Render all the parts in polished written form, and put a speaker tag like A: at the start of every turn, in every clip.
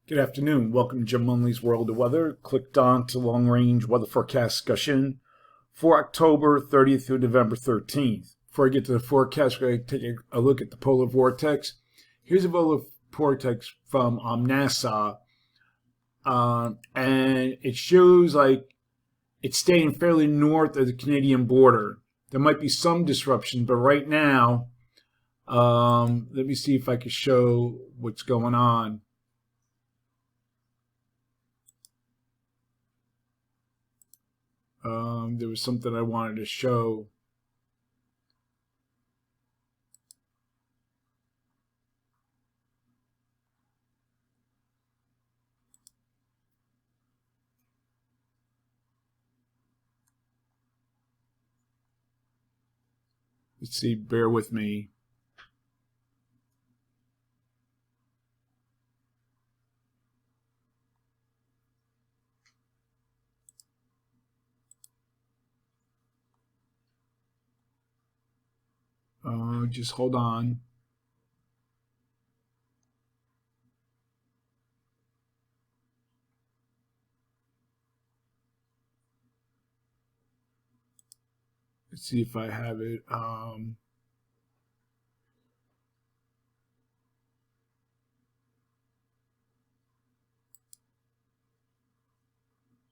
A: Good afternoon. Welcome to Jim Munley's World of Weather. Clicked on to long-range weather forecast discussion for October 30th through November 13th. Before I get to the forecast, we're going to take a look at the polar vortex. Here's a polar vortex from NASA, and it shows like it's staying fairly north of the Canadian border. There might be some disruption, but right now, let me see if I can show what's going on. There was something I wanted to show. Let's see, bear with me. Just hold on. Let's see if I have it.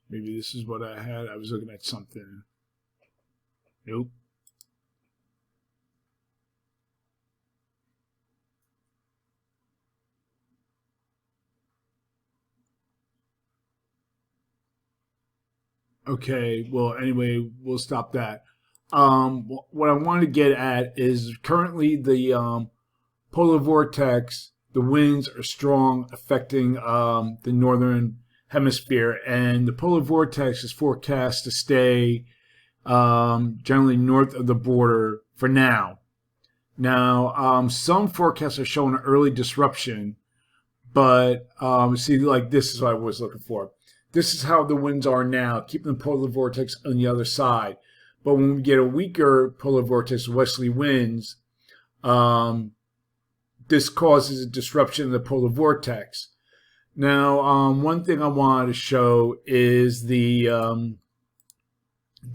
A: Maybe this is what I had. I was looking at something. Nope. Okay, well, anyway, we'll stop that. What I want to get at is currently the polar vortex, the winds are strong, affecting the northern hemisphere, and the polar vortex is forecast to stay generally north of the border for now. Now, some forecasts are showing an early disruption, but see, like this is what I was looking for. This is how the winds are now, keeping the polar vortex on the other side. But when we get a weaker polar vortex, westerly winds, this causes a disruption of the polar vortex. Now, one thing I wanted to show is the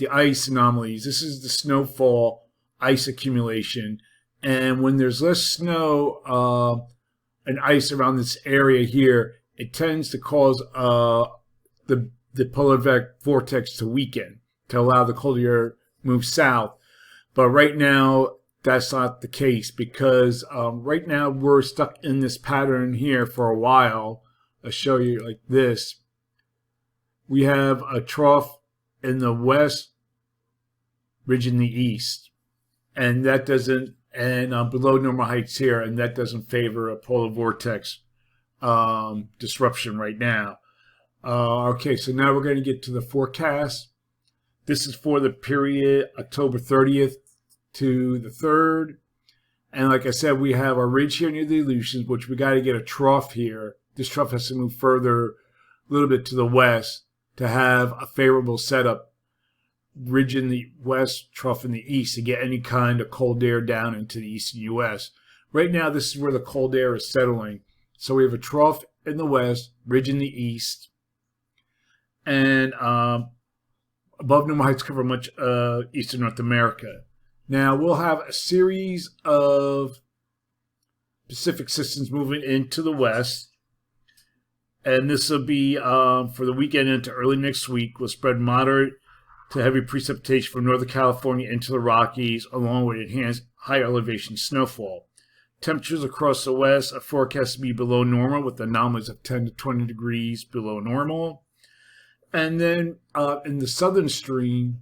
A: ice anomalies. This is the snowfall ice accumulation. And when there's less snow and ice around this area here, it tends to cause the polar vortex to weaken, to allow the cold air move south. But right now, that's not the case, because right now we're stuck in this pattern here for a while. I'll show you like this. We have a trough in the west, ridge in the east, and that doesn't, and below normal heights here, and that doesn't favor a polar vortex disruption right now. Okay, so now we're going to get to the forecast. This is for the period October 30th to the 3rd. And like I said, we have a ridge here near the Aleutians, which we got to get a trough here. This trough has to move further, a little bit to the west, to have a favorable setup. Ridge in the west, trough in the east, to get any kind of cold air down into the eastern U.S. Right now, this is where the cold air is settling. So we have a trough in the west, ridge in the east, and above normal heights cover much eastern North America. Now we'll have a series of Pacific systems moving into the west, and this will be for the weekend into early next week. Will spread moderate to heavy precipitation from Northern California into the Rockies, along with enhanced high elevation snowfall. Temperatures across the west are forecast to be below normal, with anomalies of 10 to 20 degrees below normal. And then in the southern stream,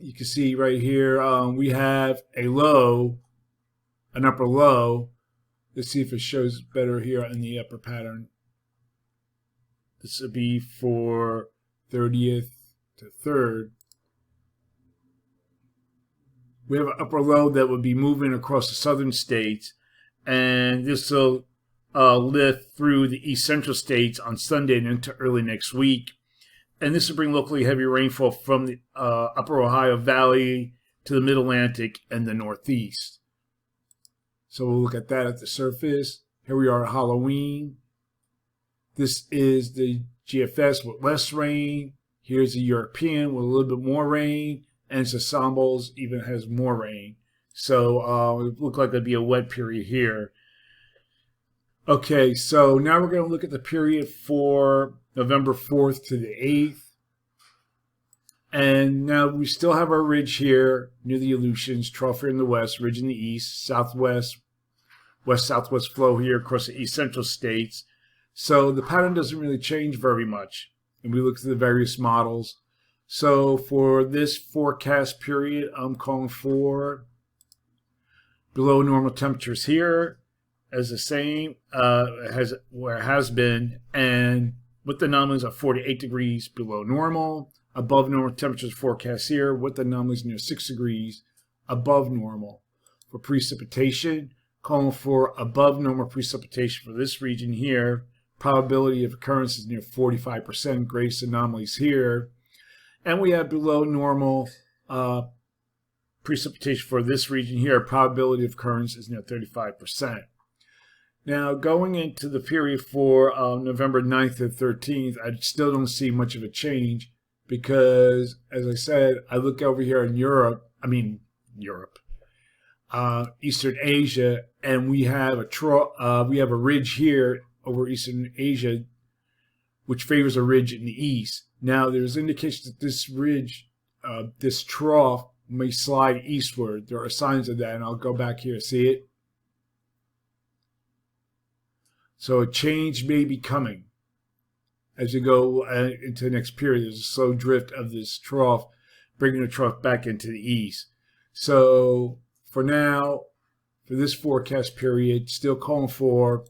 A: you can see right here, we have a low, an upper low. Let's see if it shows better here in the upper pattern. This would be for 30th to 3rd. We have an upper low that would be moving across the southern states, and this will lift through the east central states on Sunday and into early next week. And this will bring locally heavy rainfall from the upper Ohio Valley to the mid-Atlantic and the Northeast. So we'll look at that at the surface. Here we are at Halloween. This is the GFS with less rain. Here's the European with a little bit more rain. And Ensembles even has more rain. So it looked like it'd be a wet period here. Okay, so now we're going to look at the period for November 4th to the 8th. And now we still have our ridge here near the Aleutians, trough here in the west, ridge in the east, southwest, west-southwest flow here across the east central states. So the pattern doesn't really change very much. And we look at the various models. So for this forecast period, I'm calling for below normal temperatures here as the same where it has been, and with the anomalies of 48 degrees below normal. Above normal temperatures forecast here with the anomalies near 6 degrees above normal. For precipitation, calling for above normal precipitation for this region here. Probability of occurrence is near 45%, greatest anomalies here. And we have below normal precipitation for this region here. Probability of occurrence is near 35%. Now, going into the period for November 9th and 13th, I still don't see much of a change because, as I said, I look over here in Eastern Asia, and we have a ridge here over Eastern Asia, which favors a ridge in the east. Now, there's indications that this ridge, this trough, may slide eastward. There are signs of that, and I'll go back here to see it. So a change may be coming as you go into the next period. There's a slow drift of this trough, bringing the trough back into the east. So for now, for this forecast period, still calling for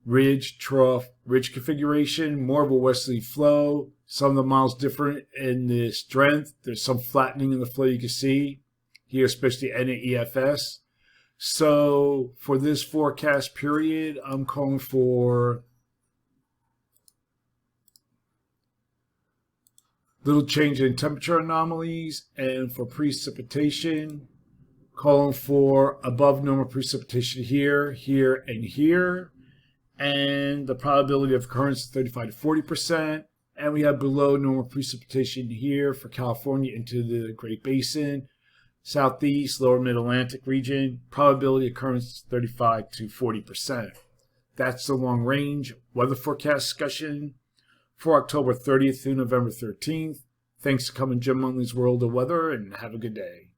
A: ridge, trough, ridge configuration, more of a westerly flow. Some of the models different in the strength. There's some flattening in the flow you can see here, especially NAEFS. So for this forecast period, I'm calling for little change in temperature anomalies, and for precipitation, calling for above normal precipitation here, here, and here. And the probability of occurrence is 35 to 40%. And we have below normal precipitation here for California into the Great Basin. Southeast, lower mid-Atlantic region, probability occurrence 35 to 40%. That's the long range weather forecast discussion for October 30th through November 13th. Thanks for coming to Jim Munley's World of Weather, and have a good day.